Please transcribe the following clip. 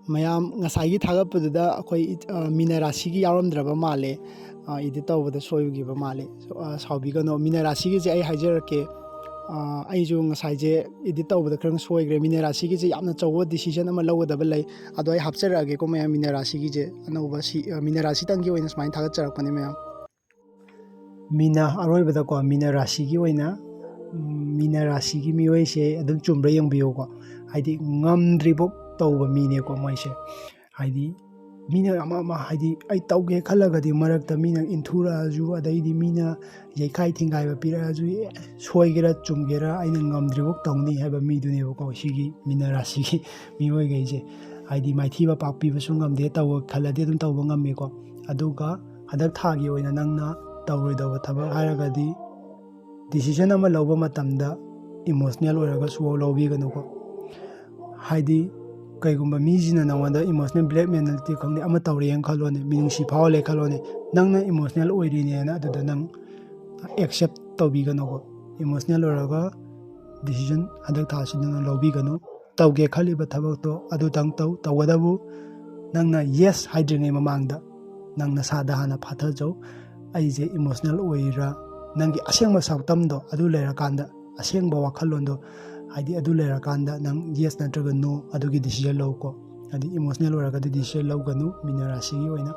mayam ngasai thagappuda akhoi Meena Rashi gi yaramdraba male edit tawbada soyugiba male saubigano Meena Rashi gi je ai haijarake ai ju ngasai je edit tawbada krang soigre Meena Rashi gi je yamna chawwa decision ama lawdaba lay ado ai hapcharage ko mayam Meena Rashi gi je anauba si Meena Rashi tangi oina smai thagacharakpani mayam Meena aroibada ko Meena Rashi gi oina Meena Rashi gi mioi se adum chumbra yangbiyo ko haidi ngamdribok tawba mine ko moise haidi mina ama haidi ai tawge khalagadi marakta mina inthura ju adaidi mina yaikai thingai ba pira ju soigera chumgera aina ngamdribok tawni haba midune ko sigi Meena Rashi gi mioi geje haidi maithiba pakpi ba sungamde taw khalade dum tawba ngamme ko aduga hadak thagi oina nangna tawroidaba thaba haragadi decision ama lawba matamda emotional oraga suwa lawbi ganu ko haidi kaigumba mijina nangwanda emotional blackmail ti khangni ama tawriyang khalone minungsi phawle khalone nangna emotional oirine na aduda nang accept tawbigano ko emotional oraga decision hadak thasina lawbi ganu tawge khaliba thabak to adu tang tawgadabu nangna yes haidringe mamangda nangna sada hana phatha jaw aije emotional oira nangi asengba saktamdo adu lerakanda asengba wakhallondo haidi adu lerakanda nang yes natraga no adugi decision law ko adi emotional oraga decision law ganu Meena Rashi gi oina